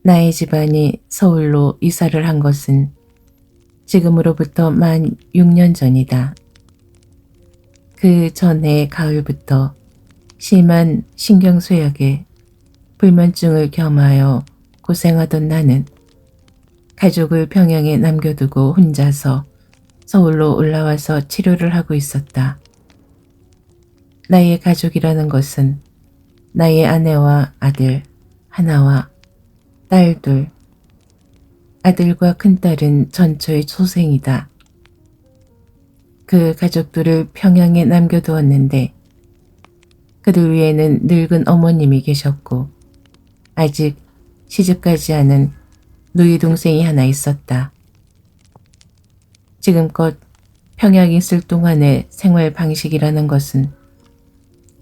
나의 집안이 서울로 이사를 한 것은 지금으로부터 만 6년 전이다. 그 전해 가을부터 심한 신경쇠약에 불면증을 겸하여 고생하던 나는 가족을 평양에 남겨두고 혼자서 서울로 올라와서 치료를 하고 있었다. 나의 가족이라는 것은 나의 아내와 아들 하나와 딸 둘, 아들과 큰딸은 전처의 소생이다. 그 가족들을 평양에 남겨두었는데 그들 위에는 늙은 어머님이 계셨고 아직 시집가지 않은 누이 동생이 하나 있었다. 지금껏 평양에 있을 동안의 생활 방식이라는 것은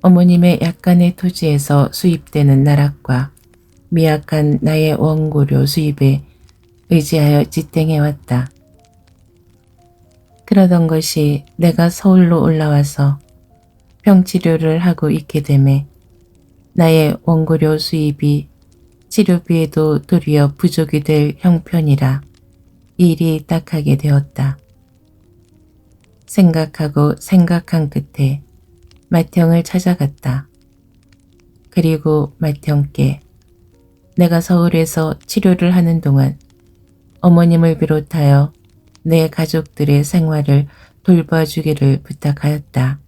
어머님의 약간의 토지에서 수입되는 나락과 미약한 나의 원고료 수입에 의지하여 지탱해왔다. 그러던 것이 내가 서울로 올라와서 병치료를 하고 있게 되매 나의 원고료 수입이 치료비에도 도리어 부족이 될 형편이라 일이 딱하게 되었다. 생각하고 생각한 끝에 맏형을 찾아갔다. 그리고 맏형께 내가 서울에서 치료를 하는 동안 어머님을 비롯하여 내 가족들의 생활을 돌봐주기를 부탁하였다.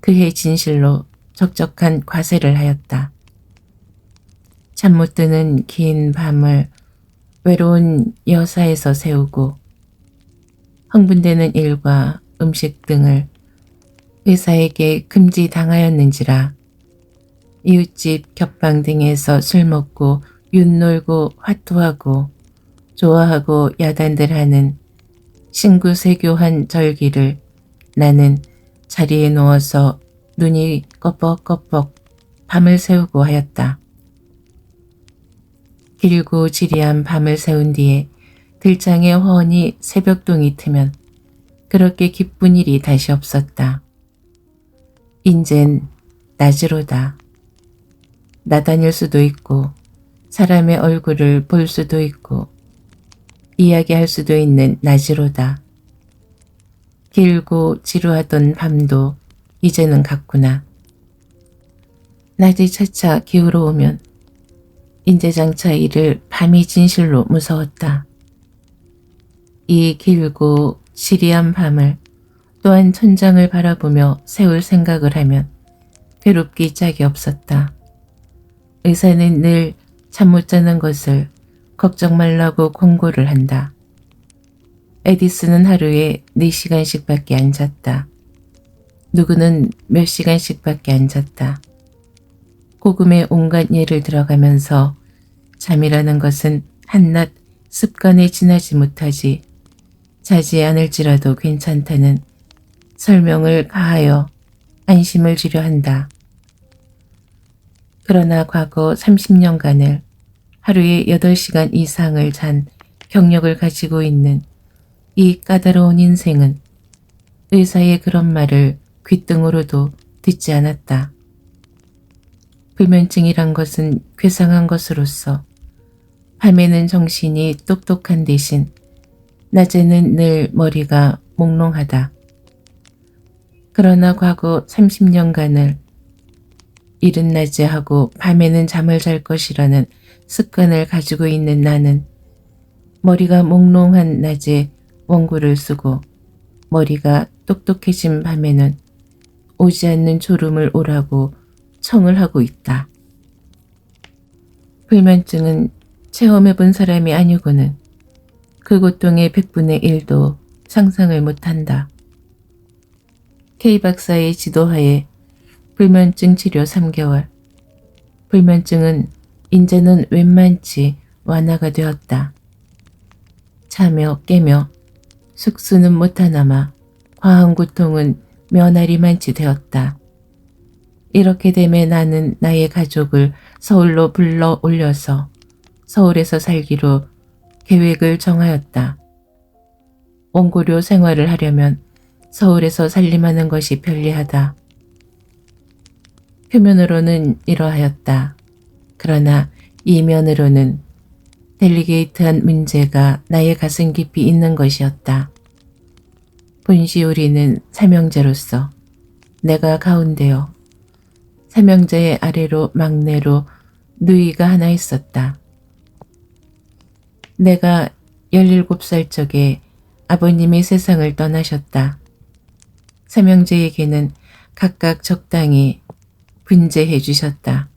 그의 진실로 적적한 과세를 하였다. 잠 못 드는 긴 밤을 외로운 여사에서 새우고 흥분되는 일과 음식 등을 의사에게 금지당하였는지라 이웃집 겹방 등에서 술 먹고 윷놀고 화투하고 좋아하고 야단들 하는 신구세교한 절기를 나는 자리에 누워서 눈이 꺼벅꺼벅 밤을 새우고 하였다. 길고 지리한 밤을 새운 뒤에 들장에 훤히 새벽동이 트면 그렇게 기쁜 일이 다시 없었다. 인젠 낮으로다. 나다닐 수도 있고 사람의 얼굴을 볼 수도 있고 이야기할 수도 있는 낮으로다. 길고 지루하던 밤도 이제는 갔구나. 낮이 차차 기울어오면 인제장차 이를 밤이 진실로 무서웠다. 이 길고 시리한 밤을 또한 천장을 바라보며 세울 생각을 하면 괴롭기 짝이 없었다. 의사는 늘 잠 못 자는 것을 걱정 말라고 권고를 한다. 에디슨은 하루에 4시간씩 밖에 안 잤다. 누구는 몇 시간씩 밖에 안 잤다. 고금의 온갖 예를 들어가면서 잠이라는 것은 한낱 습관에 지나지 못하지 자지 않을지라도 괜찮다는 설명을 가하여 안심을 주려 한다. 그러나 과거 30년간을 하루에 8시간 이상을 잔 경력을 가지고 있는 이 까다로운 인생은 의사의 그런 말을 귓등으로도 듣지 않았다. 불면증이란 것은 괴상한 것으로서 밤에는 정신이 똑똑한 대신 낮에는 늘 머리가 몽롱하다. 그러나 과거 30년간을 이른 낮에 하고 밤에는 잠을 잘 것이라는 습관을 가지고 있는 나는 머리가 몽롱한 낮에 원고를 쓰고 머리가 똑똑해진 밤에는 오지 않는 졸음을 오라고 청을 하고 있다. 불면증은 체험해 본 사람이 아니고는 그 고통의 100분의 1도 상상을 못한다. K 박사의 지도하에 불면증 치료 3개월. 불면증은 이제는 웬만치 완화가 되었다. 자며 깨며 숙수는 못하나마 과한 고통은 면하리만치 되었다. 이렇게 되매 나는 나의 가족을 서울로 불러 올려서 서울에서 살기로 계획을 정하였다. 원고료 생활을 하려면 서울에서 살림하는 것이 편리하다. 표면으로는 이러하였다. 그러나 이면으로는 델리게이트한 문제가 나의 가슴 깊이 있는 것이었다. 분시 우리는 삼형제로서 내가 가운데요. 삼형제의 아래로 막내로 누이가 하나 있었다. 내가 17살 적에 아버님이 세상을 떠나셨다. 삼형제에게는 각각 적당히 분재해 주셨다.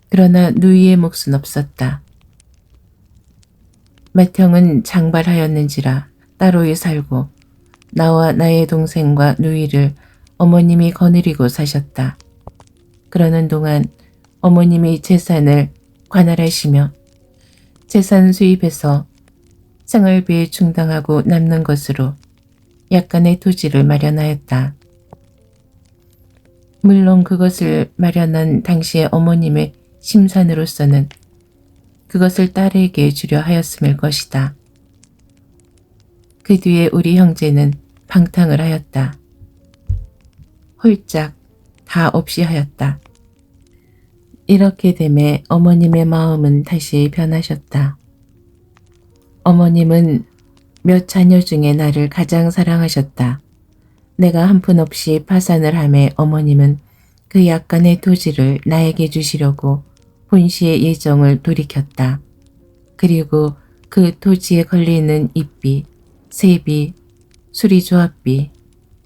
그러나 누이의 몫은 없었다. 맏형은 장발하였는지라 따로이 살고 나와 나의 동생과 누이를 어머님이 거느리고 사셨다. 그러는 동안 어머님이 재산을 관할하시며 재산 수입에서 생활비에 충당하고 남는 것으로 약간의 토지를 마련하였다. 물론 그것을 마련한 당시의 어머님의 심산으로서는 그것을 딸에게 주려 하였음일 것이다. 그 뒤에 우리 형제는 방탕을 하였다. 홀짝 다 없이 하였다. 이렇게 됨에 어머님의 마음은 다시 변하셨다. 어머님은 몇 자녀 중에 나를 가장 사랑하셨다. 내가 한푼없이 파산을 하매 어머님은 그 약간의 토지를 나에게 주시려고 본시의 예정을 돌이켰다. 그리고 그 토지에 걸리는 입비, 세비, 수리조합비,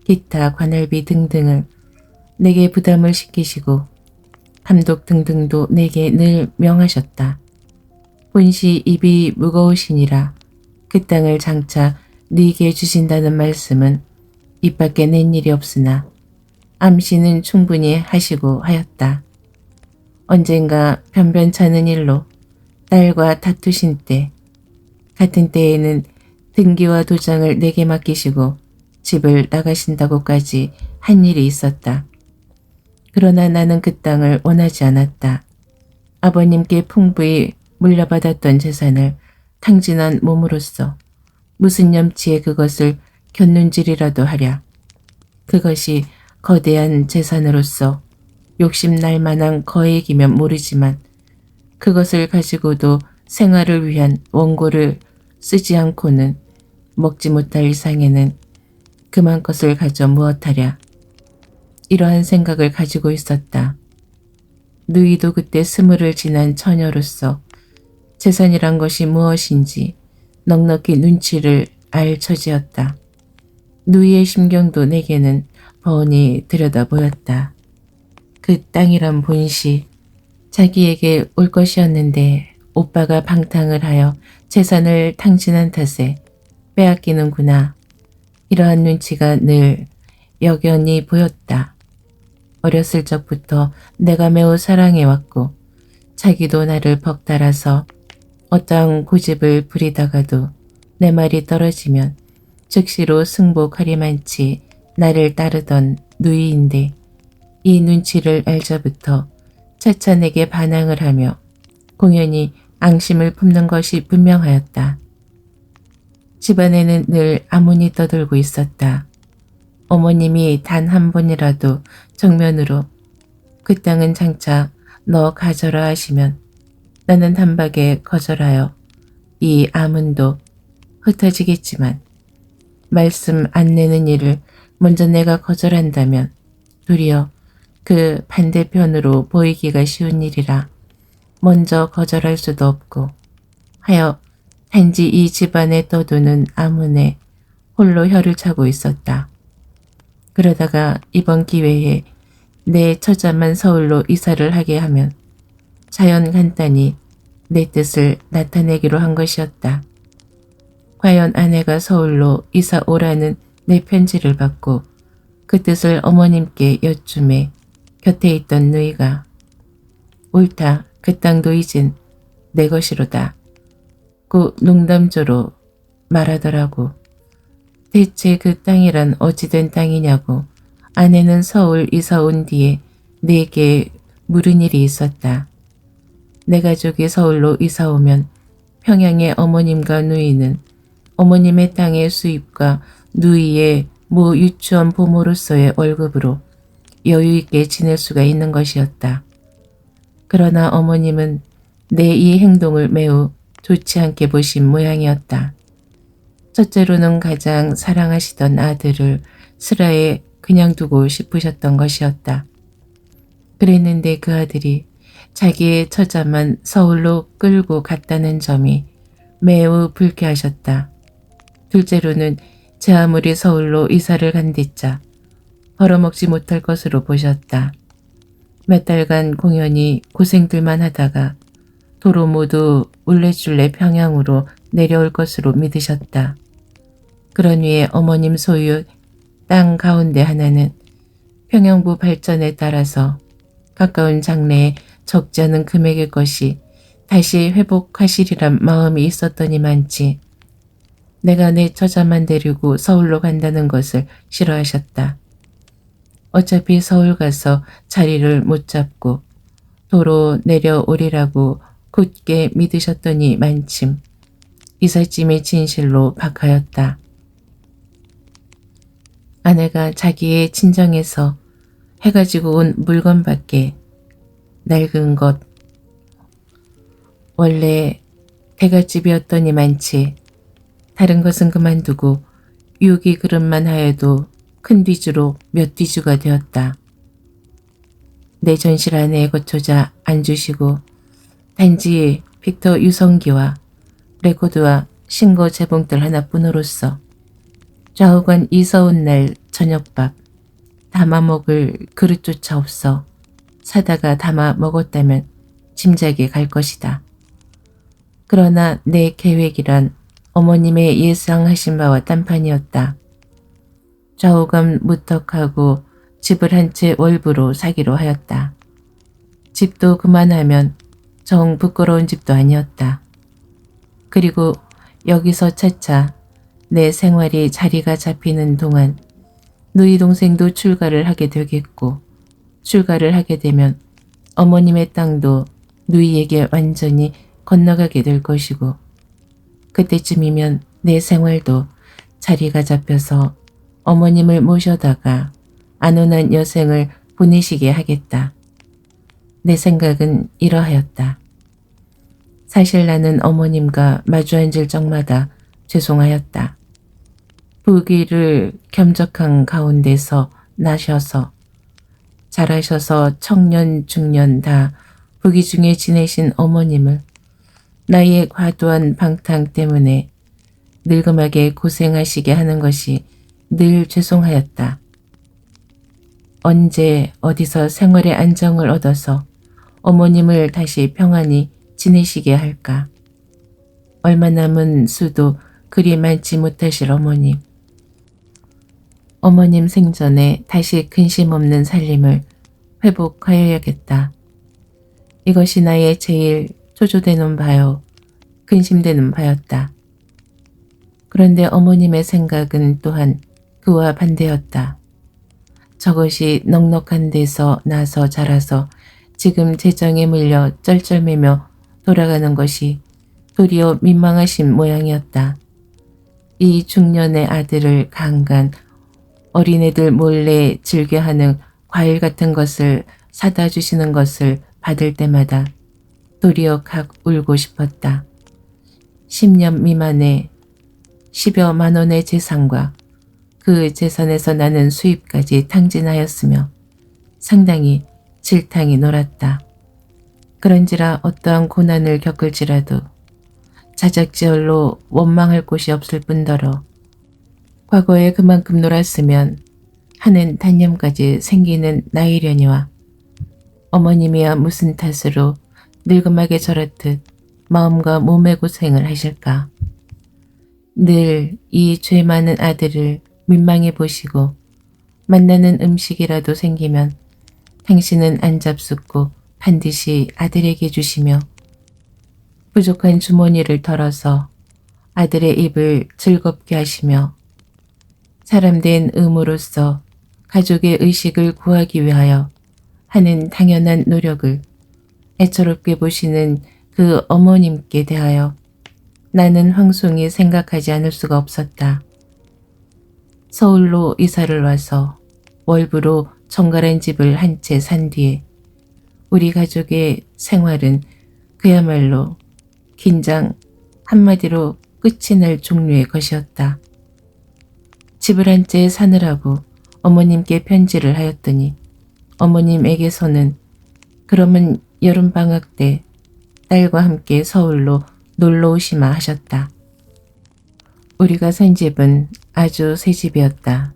기타 관할비 등등을 내게 부담을 시키시고 감독 등등도 내게 늘 명하셨다. 본시 입이 무거우시니라 그 땅을 장차 네게 주신다는 말씀은 입 밖에 낸 일이 없으나 암시는 충분히 하시고 하였다. 언젠가 변변찮은 일로 딸과 다투신 때 같은 때에는 등기와 도장을 내게 맡기시고 집을 나가신다고까지 한 일이 있었다. 그러나 나는 그 땅을 원하지 않았다. 아버님께 풍부히 물려받았던 재산을 탕진한 몸으로써 무슨 염치에 그것을 곁눈질이라도 하랴. 그것이 거대한 재산으로서 욕심날 만한 거액이면 모르지만 그것을 가지고도 생활을 위한 원고를 쓰지 않고는 먹지 못할 이상에는 그만 것을 가져 무엇하랴. 이러한 생각을 가지고 있었다. 누이도 그때 20을 지난 처녀로서 재산이란 것이 무엇인지 넉넉히 눈치를 알 처지였다. 누이의 심경도 내게는 뻔히 들여다 보였다. 그 땅이란 본시, 자기에게 올 것이었는데 오빠가 방탕을 하여 재산을 탕진한 탓에 빼앗기는구나. 이러한 눈치가 늘 여견히 보였다. 어렸을 적부터 내가 매우 사랑해왔고 자기도 나를 벅달아서 어떠한 고집을 부리다가도 내 말이 떨어지면 즉시로 승복하리만치 나를 따르던 누이인데 이 눈치를 알자부터 차차 내게 반항을 하며 공연히 앙심을 품는 것이 분명하였다. 집안에는 늘 아문이 떠돌고 있었다. 어머님이 단 한 번이라도 정면으로 그 땅은 장차 너 가져라 하시면 나는 단박에 거절하여 이 아문도 흩어지겠지만 말씀 안 내는 일을 먼저 내가 거절한다면 도리어 그 반대편으로 보이기가 쉬운 일이라 먼저 거절할 수도 없고 하여 단지 이 집안에 떠도는 아문에 홀로 혀를 차고 있었다. 그러다가 이번 기회에 내 처자만 서울로 이사를 하게 하면 자연 간단히 내 뜻을 나타내기로 한 것이었다. 과연 아내가 서울로 이사 오라는 내 편지를 받고 그 뜻을 어머님께 여쭈매 곁에 있던 누이가 옳다, 그 땅도 이젠 내 것이로다. 고 농담조로 말하더라고. 대체 그 땅이란 어찌된 땅이냐고 아내는 서울 이사 온 뒤에 내게 물은 일이 있었다. 내 가족이 서울로 이사 오면 평양의 어머님과 누이는 어머님의 땅의 수입과 누이의 모 유치원 부모로서의 월급으로 여유있게 지낼 수가 있는 것이었다. 그러나 어머님은 내 이 행동을 매우 좋지 않게 보신 모양이었다. 첫째로는 가장 사랑하시던 아들을 슬하에 그냥 두고 싶으셨던 것이었다. 그랬는데 그 아들이 자기의 처자만 서울로 끌고 갔다는 점이 매우 불쾌하셨다. 둘째로는 제 아무리 서울로 이사를 간 뒤자 벌어먹지 못할 것으로 보셨다. 몇 달간 공연히 고생들만 하다가 도로 모두 울레줄레 평양으로 내려올 것으로 믿으셨다. 그런 위에 어머님 소유 땅 가운데 하나는 평양부 발전에 따라서 가까운 장래에 적지 않은 금액의 것이 다시 회복하시리란 마음이 있었더니만치 내가 내 처자만 데리고 서울로 간다는 것을 싫어하셨다. 어차피 서울 가서 자리를 못 잡고 도로 내려오리라고 굳게 믿으셨더니 만침 이삿짐이 진실로 박하였다. 아내가 자기의 친정에서 해가지고 온 물건밖에 낡은 것, 원래 대갓집이었더니만치 다른 것은 그만두고 유기 그릇만 하여도 큰 뒤주로 몇 뒤주가 되었다. 내 전실 아내의 거초자 안 주시고 단지 빅터 유성기와 레코드와 신고 재봉들 하나뿐으로써 좌우간 이서온 날 저녁밥 담아 먹을 그릇조차 없어 사다가 담아 먹었다면 짐작이 갈 것이다. 그러나 내 계획이란 어머님의 예상하신 바와 딴판이었다. 좌우간 무턱하고 집을 한 채 월부로 사기로 하였다. 집도 그만하면 정 부끄러운 집도 아니었다. 그리고 여기서 차차 내 생활이 자리가 잡히는 동안 누이 동생도 출가를 하게 되겠고 출가를 하게 되면 어머님의 땅도 누이에게 완전히 건너가게 될 것이고 그때쯤이면 내 생활도 자리가 잡혀서 어머님을 모셔다가 안온한 여생을 보내시게 하겠다. 내 생각은 이러하였다. 사실 나는 어머님과 마주 앉을 적마다 죄송하였다. 부귀를 겸적한 가운데서 나셔서 잘하셔서 청년 중년 다 부귀 중에 지내신 어머님을 나의 과도한 방탕 때문에 늙음하게 고생하시게 하는 것이 늘 죄송하였다. 언제 어디서 생활의 안정을 얻어서 어머님을 다시 평안히 지내시게 할까. 얼마 남은 수도 그리 많지 못하실 어머님. 어머님 생전에 다시 근심 없는 살림을 회복하여야겠다. 이것이 나의 제일 초조되는 바요 근심되는 바였다. 그런데 어머님의 생각은 또한 그와 반대였다. 저것이 넉넉한 데서 나서 자라서 지금 재정에 물려 쩔쩔매며 돌아가는 것이 도리어 민망하신 모양이었다. 이 중년의 아들을 강간 어린애들 몰래 즐겨하는 과일 같은 것을 사다 주시는 것을 받을 때마다 도리어 각 울고 싶었다. 10년 미만의 10여만 원의 재산과 그 재산에서 나는 수입까지 탕진하였으며 상당히 질탕이 놀았다. 그런지라 어떠한 고난을 겪을지라도 자작지얼로 원망할 곳이 없을 뿐더러 과거에 그만큼 놀았으면 하는 단념까지 생기는 나이려니와 어머님이야 무슨 탓으로 늙음하게 저렇듯 마음과 몸의 고생을 하실까. 늘 이 죄 많은 아들을 민망해 보시고 만나는 음식이라도 생기면 당신은 안 잡숫고 반드시 아들에게 주시며 부족한 주머니를 털어서 아들의 입을 즐겁게 하시며 사람된 의무로서 가족의 의식을 구하기 위하여 하는 당연한 노력을 애처롭게 보시는 그 어머님께 대하여 나는 황송히 생각하지 않을 수가 없었다. 서울로 이사를 와서 월부로 정갈한 집을 한 채 산 뒤에 우리 가족의 생활은 그야말로 긴장 한마디로 끝이 날 종류의 것이었다. 집을 한 채 사느라고 어머님께 편지를 하였더니 어머님에게서는 그러면 여름방학 때 딸과 함께 서울로 놀러 오시마 하셨다. 우리가 산 집은 아주 새 집이었다.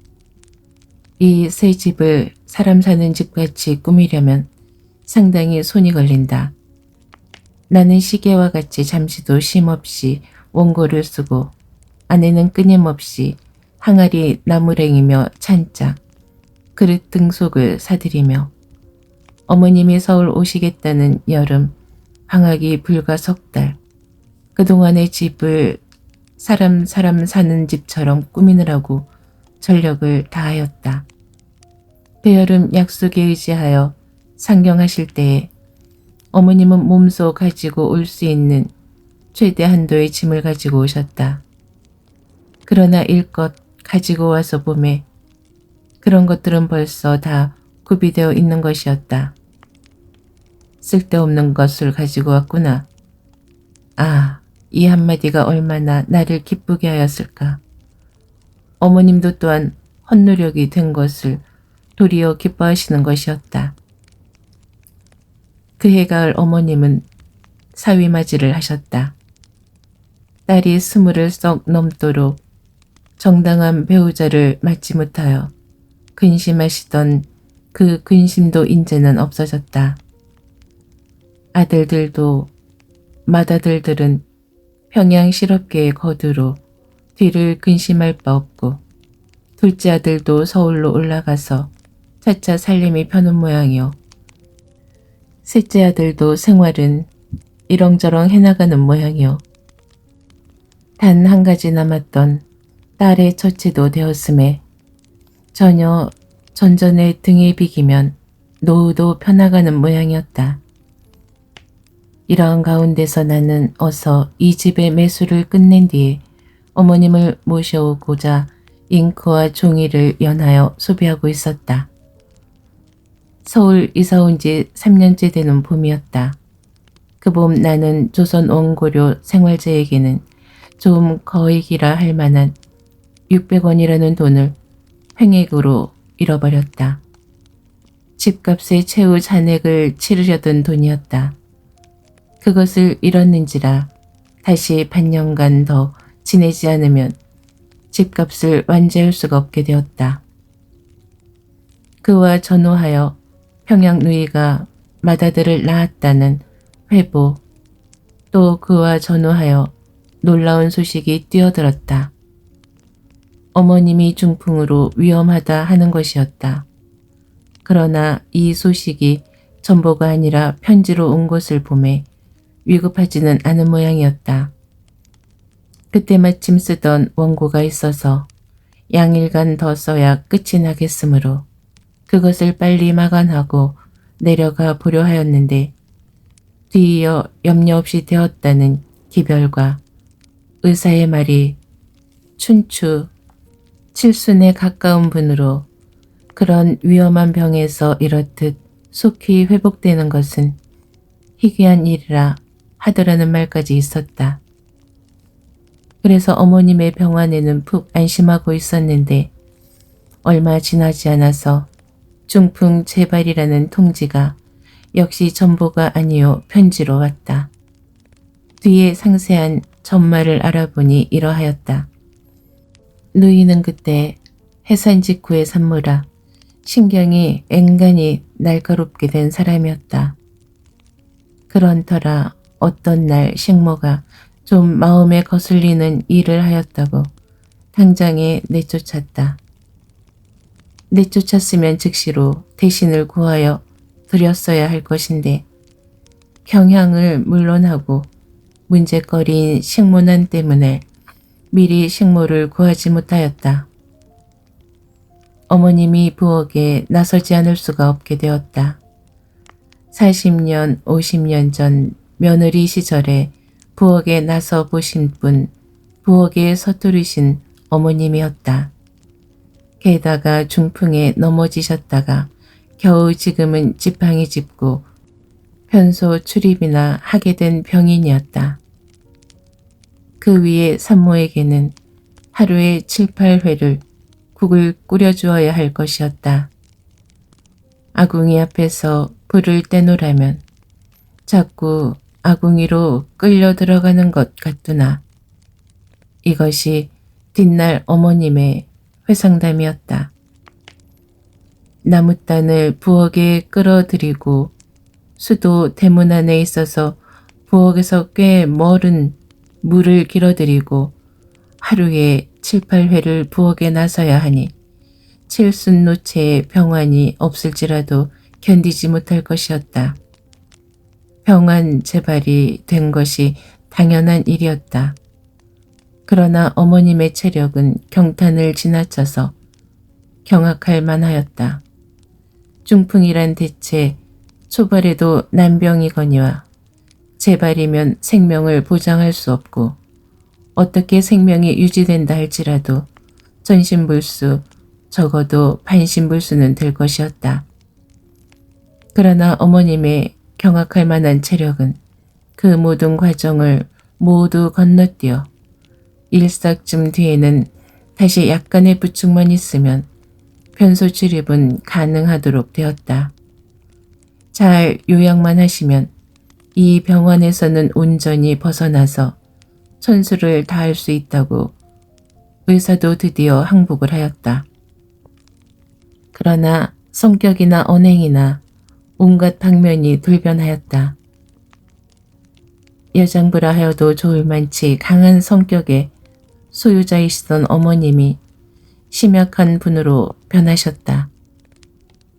이 새 집을 사람 사는 집같이 꾸미려면 상당히 손이 걸린다. 나는 시계와 같이 잠시도 쉼없이 원고를 쓰고 아내는 끊임없이 항아리 나무랭이며 찬짝, 그릇 등속을 사들이며 어머님이 서울 오시겠다는 여름, 방학이 불과 석 달, 그동안의 집을 사람 사는 집처럼 꾸미느라고 전력을 다하였다. 그 여름 약속에 의지하여 상경하실 때에 어머님은 몸소 가지고 올 수 있는 최대 한도의 짐을 가지고 오셨다. 그러나 일껏 가지고 와서 보매 그런 것들은 벌써 다 구비되어 있는 것이었다. 쓸데없는 것을 가지고 왔구나. 아, 이 한마디가 얼마나 나를 기쁘게 하였을까. 어머님도 또한 헛노력이 된 것을 도리어 기뻐하시는 것이었다. 그해 가을 어머님은 사위맞이를 하셨다. 딸이 20을 썩 넘도록 정당한 배우자를 맞지 못하여 근심하시던 그 근심도 이제는 없어졌다. 아들들도 맏아들들은 평양 실업계의 거두로 뒤를 근심할 바 없고 둘째 아들도 서울로 올라가서 차차 살림이 펴는 모양이요. 셋째 아들도 생활은 이렁저렁 해나가는 모양이요. 단 한 가지 남았던 딸의 처치도 되었음에 전혀 전전에 등에 비기면 노후도 펴나가는 모양이었다. 이러한 가운데서 나는 어서 이 집의 매수를 끝낸 뒤에 어머님을 모셔오고자 잉크와 종이를 연하여 소비하고 있었다. 서울 이사 온 지 3년째 되는 봄이었다. 그 봄 나는 조선 원고료 생활자에게는 좀 거액이라 할 만한 600원이라는 돈을 횡액으로 잃어버렸다. 집값에 채우 잔액을 치르려던 돈이었다. 그것을 잃었는지라 다시 반년간 더 지내지 않으면 집값을 완제할 수가 없게 되었다. 그와 전후하여 평양 누이가 맏아들을 낳았다는 회보, 또 그와 전후하여 놀라운 소식이 뛰어들었다. 어머님이 중풍으로 위험하다 하는 것이었다. 그러나 이 소식이 전보가 아니라 편지로 온 것을 보매 위급하지는 않은 모양이었다. 그때 마침 쓰던 원고가 있어서 양일간 더 써야 끝이 나겠으므로 그것을 빨리 마감하고 내려가 보려 하였는데 뒤이어 염려 없이 되었다는 기별과 의사의 말이 춘추, 칠순에 가까운 분으로 그런 위험한 병에서 이렇듯 속히 회복되는 것은 희귀한 일이라 하더라는 말까지 있었다. 그래서 어머님의 병환에는 푹 안심하고 있었는데 얼마 지나지 않아서 중풍 재발이라는 통지가 역시 전보가 아니요 편지로 왔다. 뒤에 상세한 전말을 알아보니 이러하였다. 누이는 그때 해산 직후에 산모라 신경이 앵간히 날카롭게 된 사람이었다. 그런 터라 어떤 날 식모가 좀 마음에 거슬리는 일을 하였다고 당장에 내쫓았다. 내쫓았으면 즉시로 대신을 구하여 드렸어야 할 것인데 경향을 물론하고 문제거리인 식모난 때문에 미리 식모를 구하지 못하였다. 어머님이 부엌에 나서지 않을 수가 없게 되었다. 40년, 50년 전 며느리 시절에 부엌에 나서 보신 분, 부엌에 서투르신 어머님이었다. 게다가 중풍에 넘어지셨다가 겨우 지금은 지팡이 짚고 편소 출입이나 하게 된 병인이었다. 그 위에 산모에게는 하루에 7, 8회를 국을 끓여주어야 할 것이었다. 아궁이 앞에서 불을 떼놓으라면 자꾸 아궁이로 끌려 들어가는 것 같구나. 이것이 뒷날 어머님의 회상담이었다. 나무단을 부엌에 끌어들이고 수도 대문 안에 있어서 부엌에서 꽤 멀은 물을 길어들이고 하루에 7, 8회를 부엌에 나서야 하니 칠순노체의 병환이 없을지라도 견디지 못할 것이었다. 병환 재발이 된 것이 당연한 일이었다. 그러나 어머님의 체력은 경탄을 지나쳐서 경악할 만하였다. 중풍이란 대체 초발에도 난병이거니와 재발이면 생명을 보장할 수 없고 어떻게 생명이 유지된다 할지라도 전신불수 적어도 반신불수는 될 것이었다. 그러나 어머님의 경악할 만한 체력은 그 모든 과정을 모두 건너뛰어 일삭쯤 뒤에는 다시 약간의 부축만 있으면 편소 출입은 가능하도록 되었다. 잘 요양만 하시면 이 병원에서는 온전히 벗어나서 천수를 다할 수 있다고 의사도 드디어 항복을 하였다. 그러나 성격이나 언행이나 온갖 방면이 돌변하였다. 여장부라 하여도 좋을 만치 강한 성격의 소유자이시던 어머님이 심약한 분으로 변하셨다.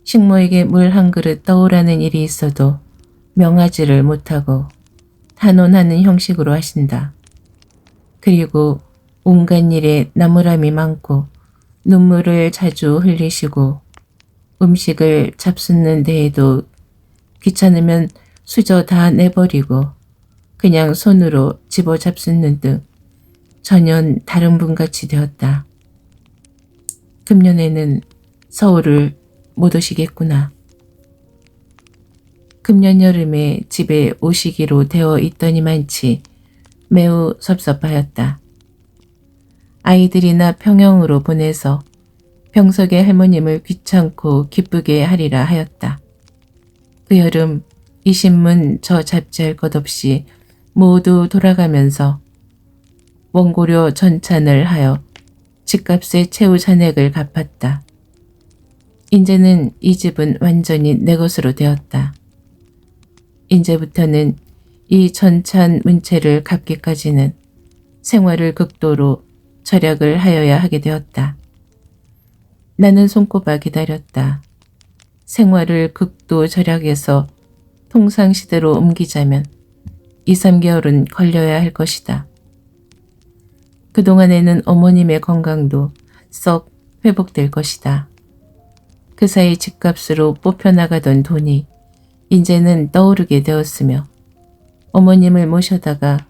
식모에게 물 한 그릇 떠오라는 일이 있어도 명하지를 못하고 단언하는 형식으로 하신다. 그리고 온갖 일에 나무람이 많고 눈물을 자주 흘리시고 음식을 잡수는 데에도 귀찮으면 수저 다 내버리고 그냥 손으로 집어 잡수는 등 전혀 다른 분같이 되었다. 금년에는 서울을 못 오시겠구나. 금년 여름에 집에 오시기로 되어 있더니만치 매우 섭섭하였다. 아이들이나 평영으로 보내서 병석의 할머님을 귀찮고 기쁘게 하리라 하였다. 그 여름 이 신문 저 잡지할 것 없이 모두 돌아가면서 원고료 전찬을 하여 집값의 최후 잔액을 갚았다. 이제는 이 집은 완전히 내 것으로 되었다. 이제부터는 이 전찬 문체를 갚기까지는 생활을 극도로 절약을 하여야 하게 되었다. 나는 손꼽아 기다렸다. 생활을 극도 절약해서 통상시대로 옮기자면 2, 3개월은 걸려야 할 것이다. 그동안에는 어머님의 건강도 썩 회복될 것이다. 그 사이 집값으로 뽑혀나가던 돈이 이제는 떠오르게 되었으며 어머님을 모셔다가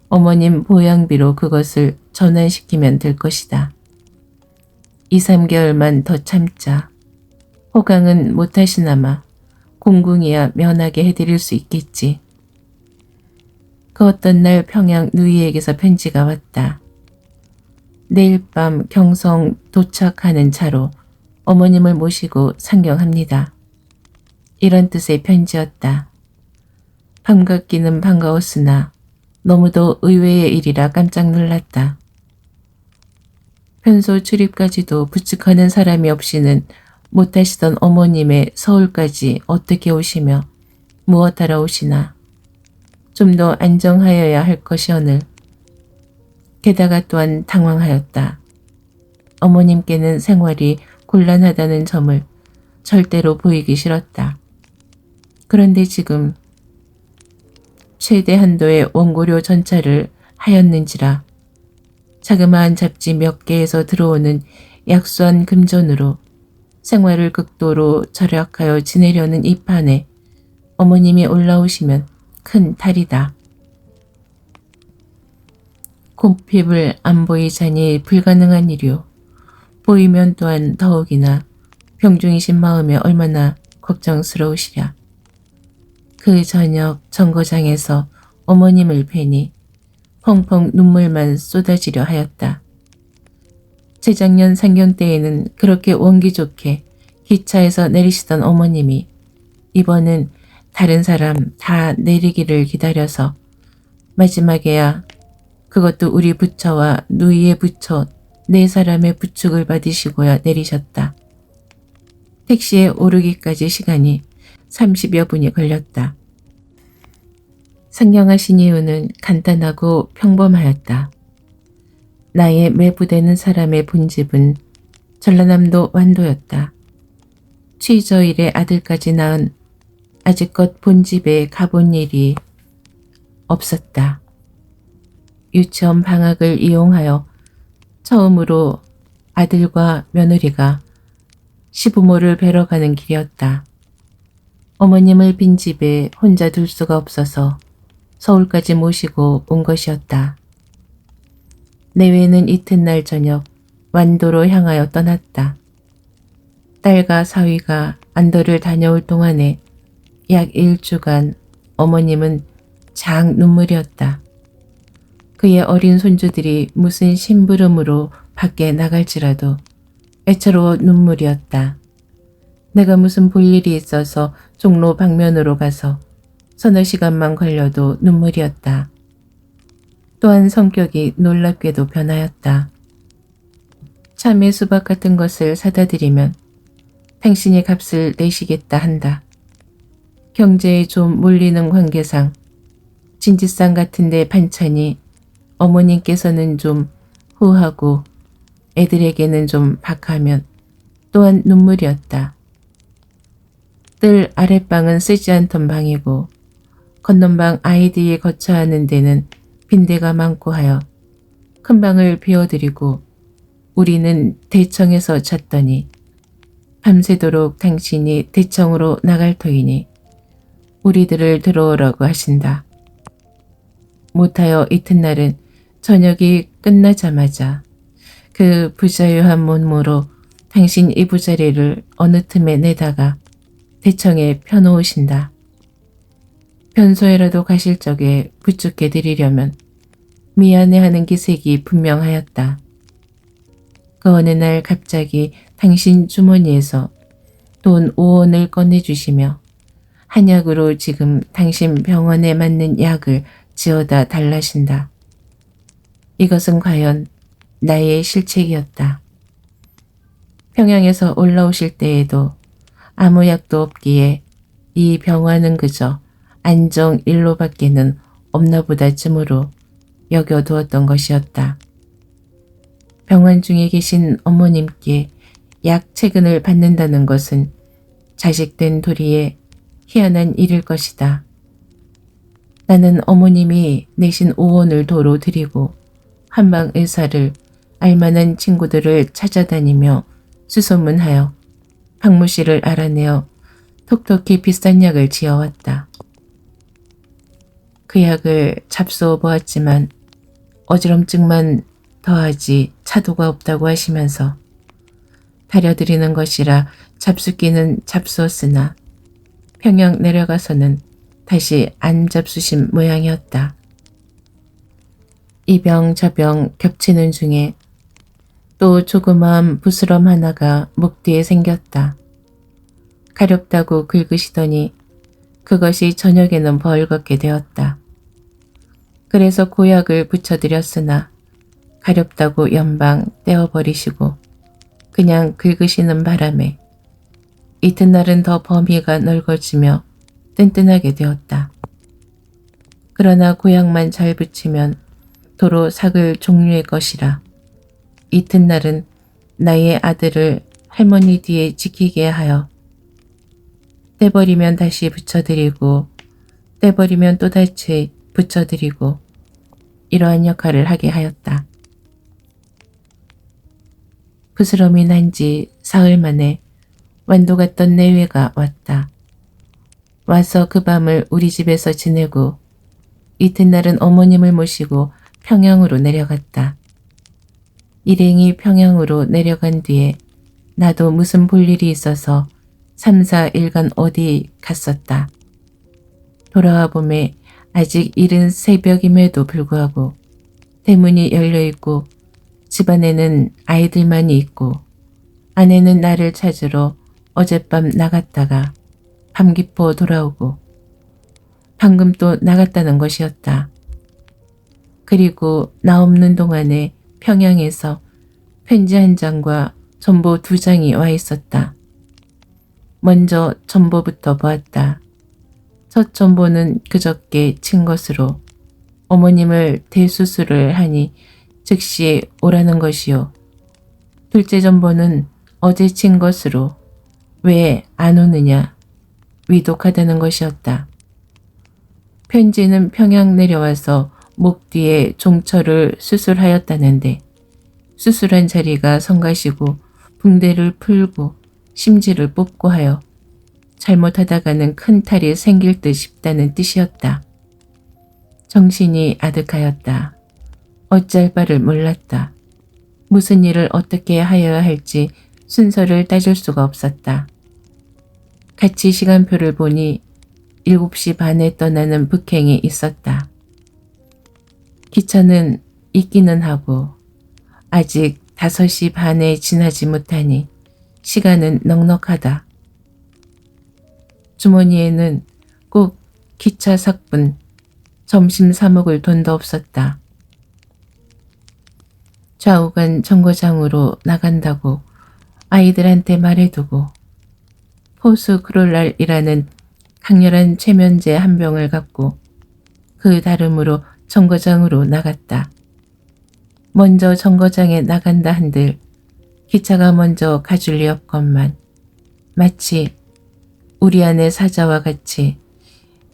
어머님 보양비로 그것을 전환시키면 될 것이다. 2, 3개월만 더 참자. 호강은 못하시나마 공궁이야 면하게 해드릴 수 있겠지. 그 어떤 날 평양 누이에게서 편지가 왔다. 내일 밤 경성 도착하는 차로 어머님을 모시고 상경합니다. 이런 뜻의 편지였다. 반갑기는 반가웠으나 너무도 의외의 일이라 깜짝 놀랐다. 편소 출입까지도 부축하는 사람이 없이는 못하시던 어머님의 서울까지 어떻게 오시며 무엇하러 오시나. 좀 더 안정하여야 할 것이오늘. 게다가 또한 당황하였다. 어머님께는 생활이 곤란하다는 점을 절대로 보이기 싫었다. 그런데 지금 최대 한도의 원고료 전차를 하였는지라 자그마한 잡지 몇 개에서 들어오는 약수한 금전으로 생활을 극도로 절약하여 지내려는 이 판에 어머님이 올라오시면 큰 탈이다. 곰핍을 안 보이자니 불가능한 일이오. 보이면 또한 더욱이나 병중이신 마음에 얼마나 걱정스러우시랴. 그 저녁 정거장에서 어머님을 뵈니 펑펑 눈물만 쏟아지려 하였다. 재작년 상경 때에는 그렇게 원기 좋게 기차에서 내리시던 어머님이 이번은 다른 사람 다 내리기를 기다려서 마지막에야 그것도 우리 부처와 누이의 부처 4사람의 부축을 받으시고야 내리셨다. 택시에 오르기까지 시간이 30여 분이 걸렸다. 상경하신 이유는 간단하고 평범하였다. 나의 매부되는 사람의 본집은 전라남도 완도였다. 취저일에 아들까지 낳은 아직껏 본집에 가본 일이 없었다. 유치원 방학을 이용하여 처음으로 아들과 며느리가 시부모를 뵈러 가는 길이었다. 어머님을 빈집에 혼자 둘 수가 없어서 서울까지 모시고 온 것이었다. 내외는 이튿날 저녁 완도로 향하여 떠났다. 딸과 사위가 안도를 다녀올 동안에 약 1주간 어머님은 장 눈물이었다. 그의 어린 손주들이 무슨 심부름으로 밖에 나갈지라도 애처로워 눈물이었다. 내가 무슨 볼 일이 있어서 종로 방면으로 가서 서너 시간만 걸려도 눈물이었다. 또한 성격이 놀랍게도 변하였다. 참외 수박 같은 것을 사다 드리면 당신이 값을 내시겠다 한다. 경제에 좀 몰리는 관계상 진지상 같은데 반찬이 어머님께서는 좀 후하고 애들에게는 좀 박하면 또한 눈물이었다. 뜰 아랫방은 쓰지 않던 방이고 건넌방 아이들이 거처하는 데는 빈대가 많고 하여 큰 방을 비워드리고 우리는 대청에서 잤더니 밤새도록 당신이 대청으로 나갈 터이니 우리들을 들어오라고 하신다. 못하여 이튿날은 저녁이 끝나자마자 그 부자유한 몸으로 당신 이부자리를 어느 틈에 내다가 대청에 펴놓으신다. 변소에라도 가실 적에 부축해 드리려면 미안해하는 기색이 분명하였다. 그 어느 날 갑자기 당신 주머니에서 돈 5원을 꺼내주시며 한약으로 지금 당신 병원에 맞는 약을 지어다 달라신다. 이것은 과연 나의 실책이었다. 평양에서 올라오실 때에도 아무 약도 없기에 이 병원은 그저 안정 일로밖에는 없나 보다 쯤으로 여겨두었던 것이었다. 병원 중에 계신 어머님께 약 채근을 받는다는 것은 자식된 도리에 희한한 일일 것이다. 나는 어머님이 내신 5원을 도로 드리고 한방 의사를 알만한 친구들을 찾아다니며 수소문하여 박무씨를 알아내어 톡톡히 비싼 약을 지어왔다. 그 약을 잡숴 보았지만 어지럼증만 더하지 차도가 없다고 하시면서 다려드리는 것이라 잡숫기는 잡수었으나 평양 내려가서는 다시 안 잡수신 모양이었다. 이 병 저 병 겹치는 중에 또 조그마한 부스럼 하나가 목 뒤에 생겼다. 가렵다고 긁으시더니 그것이 저녁에는 벌겋게 되었다. 그래서 고약을 붙여드렸으나 가렵다고 연방 떼어버리시고 그냥 긁으시는 바람에 이튿날은 더 범위가 넓어지며 뜬뜬하게 되었다. 그러나 고약만 잘 붙이면 도로 삭을 종류의 것이라 이튿날은 나의 아들을 할머니 뒤에 지키게 하여 떼버리면 다시 붙여드리고 떼버리면 또다시 붙여드리고 이러한 역할을 하게 하였다. 부스럼이 난 지 사흘 만에 완도 갔던 내외가 왔다. 와서 그 밤을 우리 집에서 지내고 이튿날은 어머님을 모시고 평양으로 내려갔다. 일행이 평양으로 내려간 뒤에 나도 무슨 볼 일이 있어서 3, 4일간 어디 갔었다. 돌아와 보매 아직 이른 새벽임에도 불구하고 대문이 열려있고 집안에는 아이들만이 있고 아내는 나를 찾으러 어젯밤 나갔다가 밤 깊어 돌아오고 방금 또 나갔다는 것이었다. 그리고 나 없는 동안에 평양에서 편지 한 장과 전보 2장이 와 있었다. 먼저 전보부터 보았다. 첫 전보는 그저께 친 것으로 어머님을 대수술을 하니 즉시 오라는 것이요. 둘째 전보는 어제 친 것으로 왜 안 오느냐 위독하다는 것이었다. 편지는 평양 내려와서 목 뒤에 종철을 수술하였다는데 수술한 자리가 성가시고 붕대를 풀고 심지를 뽑고 하여 잘못하다가는 큰 탈이 생길 듯 싶다는 뜻이었다. 정신이 아득하였다. 어찌할 바를 몰랐다. 무슨 일을 어떻게 하여야 할지 순서를 따질 수가 없었다. 같이 시간표를 보니 7시 반에 떠나는 북행이 있었다. 기차는 있기는 하고 아직 5시 반에 지나지 못하니 시간은 넉넉하다. 주머니에는 꼭 기차 삭분, 점심 사 먹을 돈도 없었다. 좌우간 정거장으로 나간다고 아이들한테 말해두고 포스크롤랄이라는 강렬한 최면제 한 병을 갖고 그 다름으로 정거장으로 나갔다. 먼저 정거장에 나간다 한들 기차가 먼저 가줄 리 없건만 마치 우리 아내 사자와 같이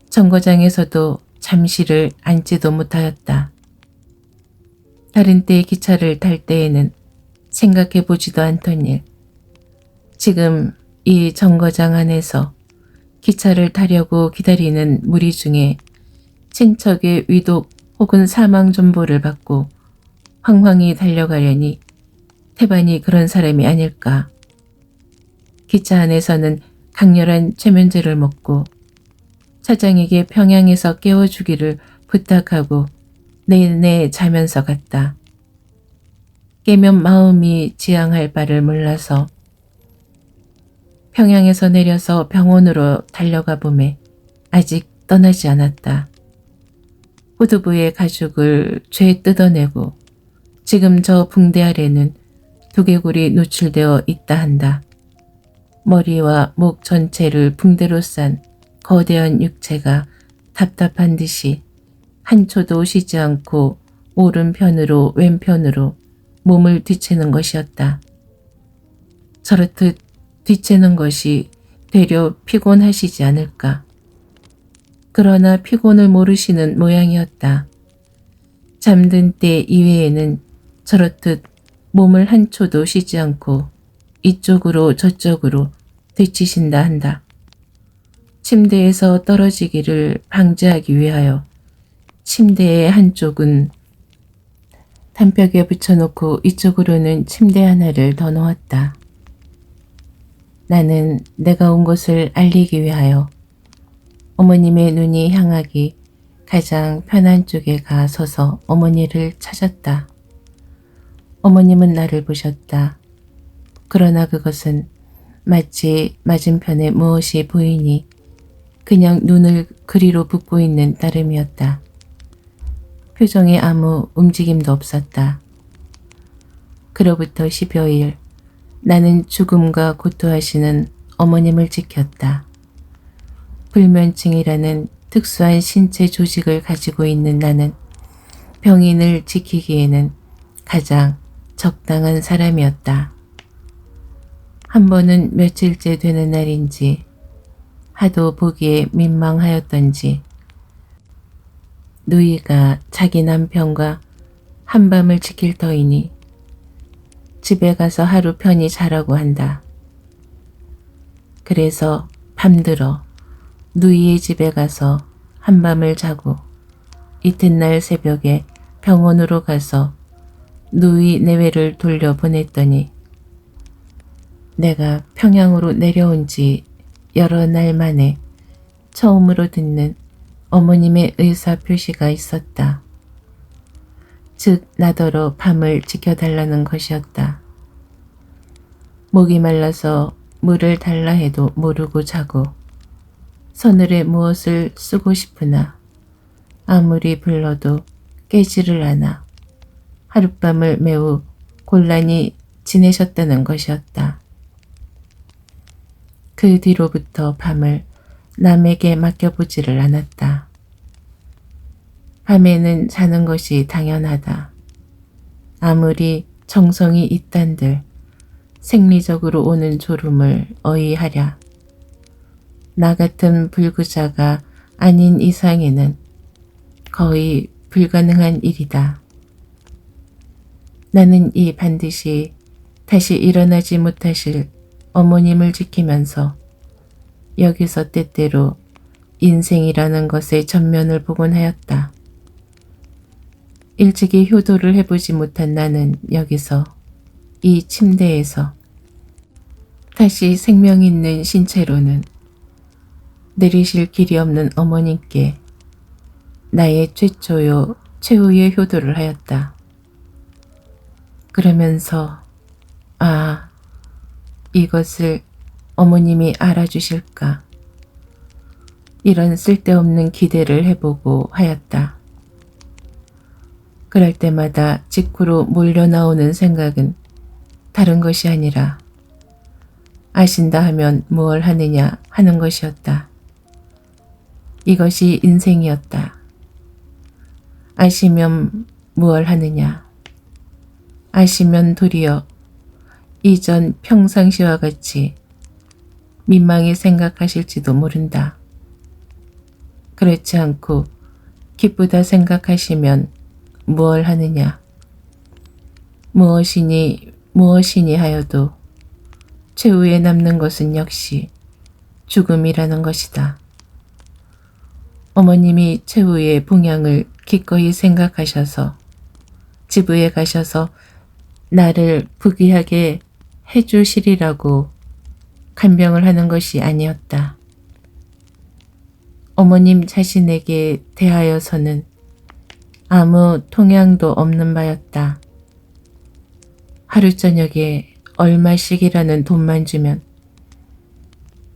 정거장에서도 잠시를 앉지도 못하였다. 다른 때 기차를 탈 때에는 생각해 보지도 않던 일. 지금 이 정거장 안에서 기차를 타려고 기다리는 무리 중에 친척의 위독 혹은 사망 전보를 받고 황황히 달려가려니 태반이 그런 사람이 아닐까. 기차 안에서는 강렬한 최면제를 먹고 차장에게 평양에서 깨워주기를 부탁하고 내내 자면서 갔다. 깨면 마음이 지향할 바를 몰라서 평양에서 내려서 병원으로 달려가 보매 아직 떠나지 않았다. 후두부의 가죽을 죄 뜯어내고 지금 저 붕대 아래는 두개골이 노출되어 있다 한다. 머리와 목 전체를 붕대로 싼 거대한 육체가 답답한 듯이 한초도 쉬지 않고 오른편으로 왼편으로 몸을 뒤채는 것이었다. 저렇듯 뒤채는 것이 되려 피곤하시지 않을까. 그러나 피곤을 모르시는 모양이었다. 잠든 때 이외에는 저렇듯 몸을 한초도 쉬지 않고 이쪽으로 저쪽으로 뒤치신다 한다. 침대에서 떨어지기를 방지하기 위하여 침대의 한쪽은 단벽에 붙여놓고 이쪽으로는 침대 하나를 더 놓았다. 나는 내가 온 곳을 알리기 위하여 어머님의 눈이 향하기 가장 편한 쪽에 가 서서 어머니를 찾았다. 어머님은 나를 보셨다. 그러나 그것은 마치 맞은편에 무엇이 보이니 그냥 눈을 그리로 붓고 있는 따름이었다. 표정에 아무 움직임도 없었다. 그로부터 10여일 나는 죽음과 고토하시는 어머님을 지켰다. 불면증이라는 특수한 신체 조직을 가지고 있는 나는 병인을 지키기에는 가장 적당한 사람이었다. 한 번은 며칠째 되는 날인지 하도 보기에 민망하였던지 누이가 자기 남편과 한밤을 지킬 터이니 집에 가서 하루 편히 자라고 한다. 그래서 밤들어 누이의 집에 가서 한밤을 자고 이튿날 새벽에 병원으로 가서 누이 내외를 돌려보냈더니 내가 평양으로 내려온 지 여러 날 만에 처음으로 듣는 어머님의 의사 표시가 있었다. 즉 나더러 밤을 지켜달라는 것이었다. 목이 말라서 물을 달라 해도 모르고 자고 서늘에 무엇을 쓰고 싶으나 아무리 불러도 깨지를 않아 하룻밤을 매우 곤란히 지내셨다는 것이었다. 그 뒤로부터 밤을 남에게 맡겨보지를 않았다. 밤에는 자는 것이 당연하다. 아무리 정성이 있단들 생리적으로 오는 졸음을 어이하랴. 나 같은 불구자가 아닌 이상에는 거의 불가능한 일이다. 나는 이 반드시 다시 일어나지 못하실 어머님을 지키면서 여기서 때때로 인생이라는 것의 전면을 보곤 하였다. 일찍이 효도를 해보지 못한 나는 여기서 이 침대에서 다시 생명 있는 신체로는 내리실 길이 없는 어머님께 나의 최초요 최후의 효도를 하였다. 그러면서 이것을 어머님이 알아주실까? 이런 쓸데없는 기대를 해보고 하였다. 그럴 때마다 직후로 몰려나오는 생각은 다른 것이 아니라 아신다 하면 무얼 하느냐 하는 것이었다. 이것이 인생이었다. 아시면 무얼 하느냐. 아시면 도리어 이전 평상시와 같이 민망히 생각하실지도 모른다. 그렇지 않고 기쁘다 생각하시면 무얼 하느냐. 무엇이니 하여도 최후에 남는 것은 역시 죽음이라는 것이다. 어머님이 최후의 봉양을 기꺼이 생각하셔서 지부에 가셔서 나를 부귀하게 해주시리라고 간병을 하는 것이 아니었다. 어머님 자신에게 대하여서는 아무 통양도 없는 바였다. 하루 저녁에 얼마씩이라는 돈만 주면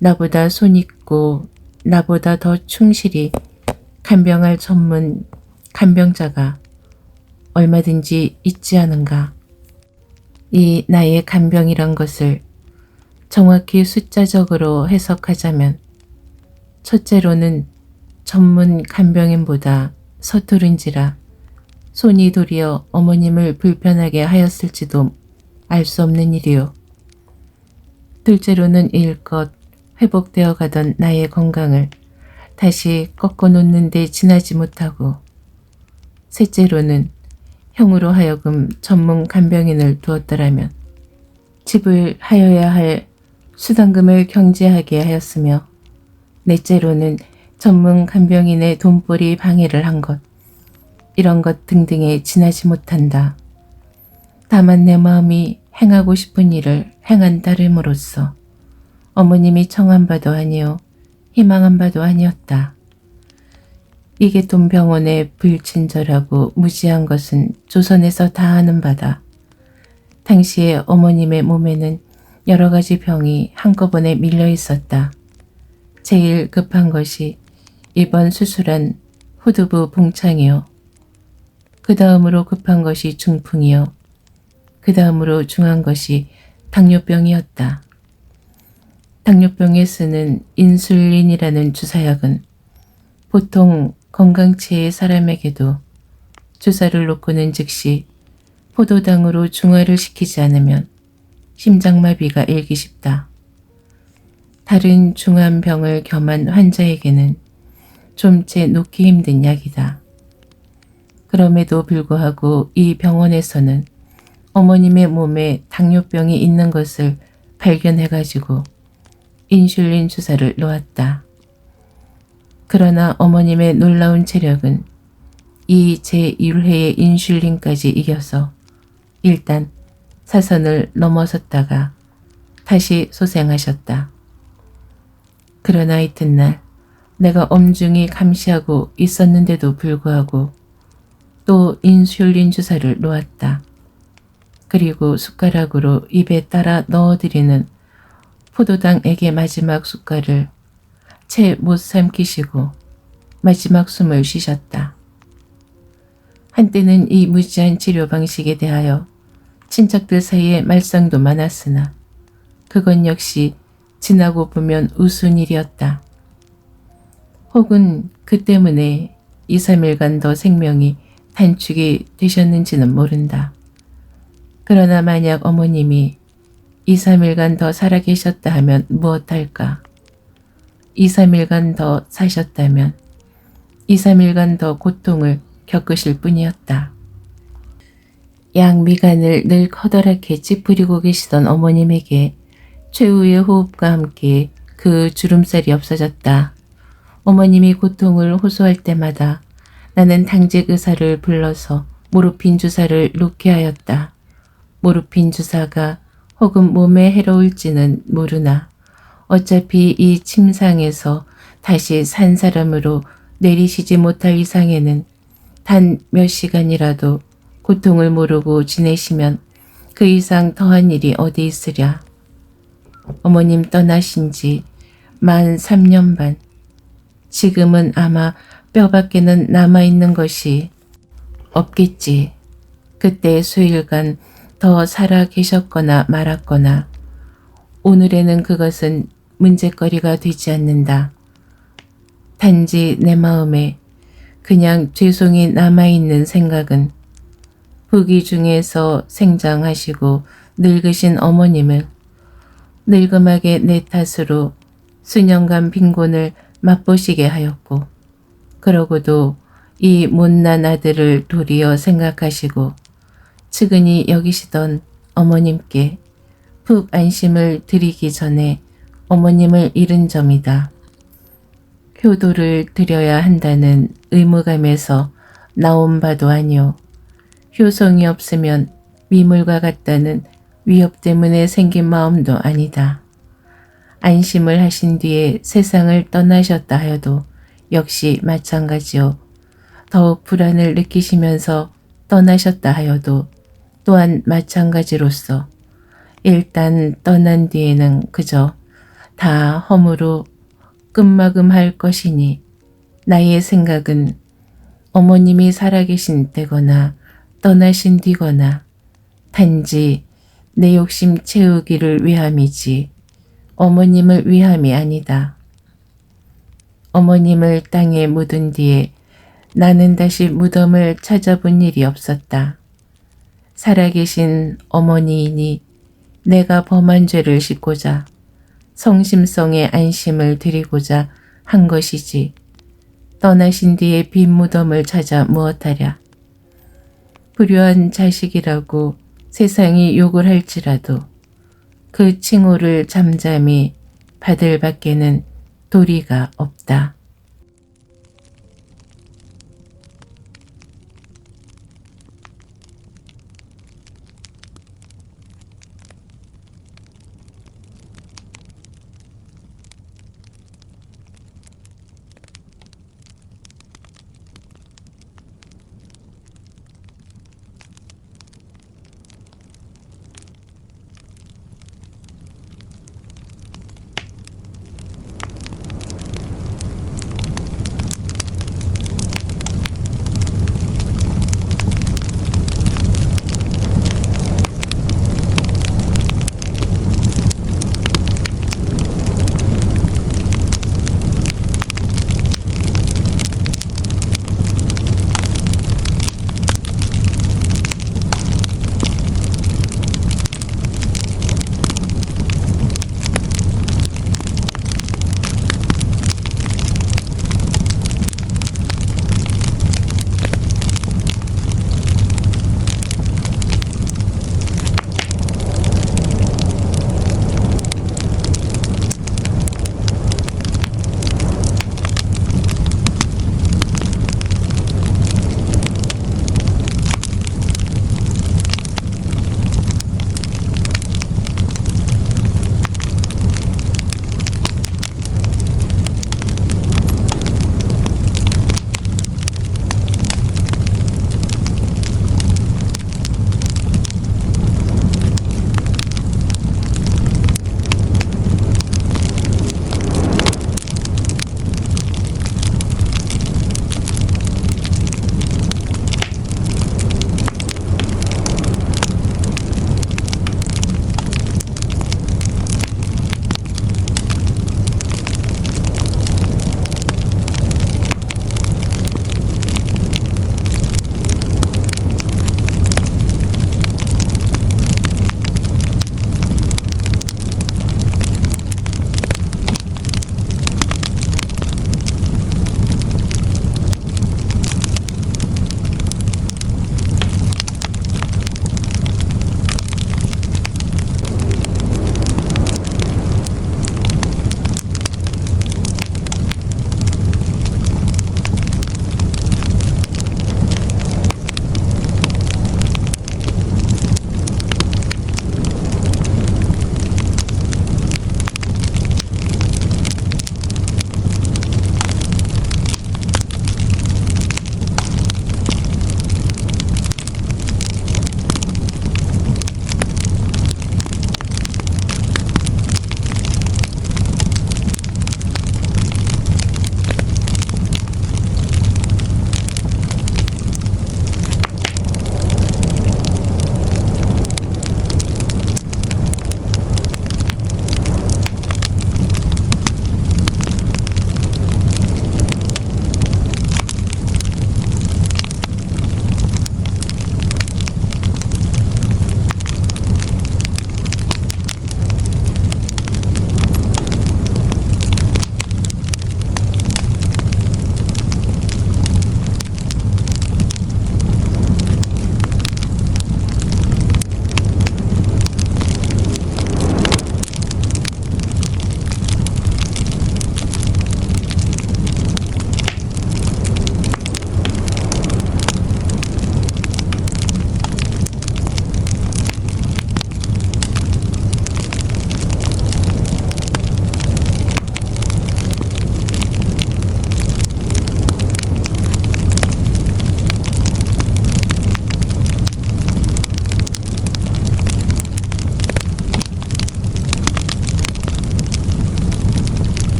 나보다 손있고 나보다 더 충실히 간병할 전문 간병자가 얼마든지 있지 않은가. 이 나의 간병이란 것을 정확히 숫자적으로 해석하자면 첫째로는 전문 간병인보다 서투른지라 손이 도리어 어머님을 불편하게 하였을지도 알 수 없는 일이요. 둘째로는 일껏 회복되어 가던 나의 건강을 다시 꺾어놓는 데 지나지 못하고 셋째로는 형으로 하여금 전문 간병인을 두었더라면 집을 하여야 할 수당금을 경제하게 하였으며 넷째로는 전문 간병인의 돈벌이 방해를 한 것, 이런 것 등등에 지나지 못한다. 다만 내 마음이 행하고 싶은 일을 행한 따름으로써 어머님이 청한 바도 아니요 희망한 바도 아니었다. 이게돈 병원의 불친절하고 무지한 것은 조선에서 다 아는 바다. 당시에 어머님의 몸에는 여러 가지 병이 한꺼번에 밀려 있었다. 제일 급한 것이 이번 수술한 후두부 봉창이요. 그 다음으로 급한 것이 중풍이요. 그 다음으로 중한 것이 당뇨병이었다. 당뇨병에 쓰는 인슐린이라는 주사약은 보통 건강체의 사람에게도 주사를 놓고는 즉시 포도당으로 중화를 시키지 않으면 심장마비가 일기 쉽다. 다른 중한 병을 겸한 환자에게는 좀 채 놓기 힘든 약이다. 그럼에도 불구하고 이 병원에서는 어머님의 몸에 당뇨병이 있는 것을 발견해가지고 인슐린 주사를 놓았다. 그러나 어머님의 놀라운 체력은 이 제1회의 인슐린까지 이겨서 일단 사선을 넘어섰다가 다시 소생하셨다. 그러나 이튿날 내가 엄중히 감시하고 있었는데도 불구하고 또 인슐린 주사를 놓았다. 그리고 숟가락으로 입에 따라 넣어드리는 포도당에게 마지막 숟갈을 채 못 삼키시고 마지막 숨을 쉬셨다. 한때는 이 무지한 치료 방식에 대하여 친척들 사이에 말썽도 많았으나 그건 역시 지나고 보면 우스운 일이었다. 혹은 그 때문에 2, 3일간 더 생명이 단축이 되셨는지는 모른다. 그러나 만약 어머님이 2, 3일간 더 살아계셨다 하면 무엇할까? 2, 3일간 더 사셨다면 2, 3일간 더 고통을 겪으실 뿐이었다. 양미간을 늘 커다랗게 찌푸리고 계시던 어머님에게 최후의 호흡과 함께 그 주름살이 없어졌다. 어머님이 고통을 호소할 때마다 나는 당직 의사를 불러서 모르핀 주사를 놓게 하였다. 모르핀 주사가 혹은 몸에 해로울지는 모르나 어차피 이 침상에서 다시 산 사람으로 내리시지 못할 이상에는 단 몇 시간이라도 고통을 모르고 지내시면 그 이상 더한 일이 어디 있으랴. 어머님 떠나신 지 만 3년 반. 지금은 아마 뼈밖에는 남아있는 것이 없겠지. 그때 수일간 더 살아 계셨거나 말았거나 오늘에는 그것은 문제거리가 되지 않는다. 단지 내 마음에 그냥 죄송이 남아있는 생각은 부귀 중에서 생장하시고 늙으신 어머님을 늙음하게 내 탓으로 수년간 빈곤을 맛보시게 하였고 그러고도 이 못난 아들을 도리어 생각하시고 측은히 여기시던 어머님께 푹 안심을 드리기 전에 어머님을 잃은 점이다. 효도를 드려야 한다는 의무감에서 나온 바도 아니오. 효성이 없으면 미물과 같다는 위협 때문에 생긴 마음도 아니다. 안심을 하신 뒤에 세상을 떠나셨다 하여도 역시 마찬가지요. 더욱 불안을 느끼시면서 떠나셨다 하여도 또한 마찬가지로서 일단 떠난 뒤에는 그저 다 허무로 끝마금할 것이니 나의 생각은 어머님이 살아계신 때거나 떠나신 뒤거나 단지 내 욕심 채우기를 위함이지 어머님을 위함이 아니다. 어머님을 땅에 묻은 뒤에 나는 다시 무덤을 찾아본 일이 없었다. 살아계신 어머니이니 내가 범한 죄를 씻고자 성심성의 안심을 드리고자 한 것이지 떠나신 뒤에 빈 무덤을 찾아 무엇하랴. 불효한 자식이라고 세상이 욕을 할지라도 그 칭호를 잠잠히 받을 밖에는 도리가 없다.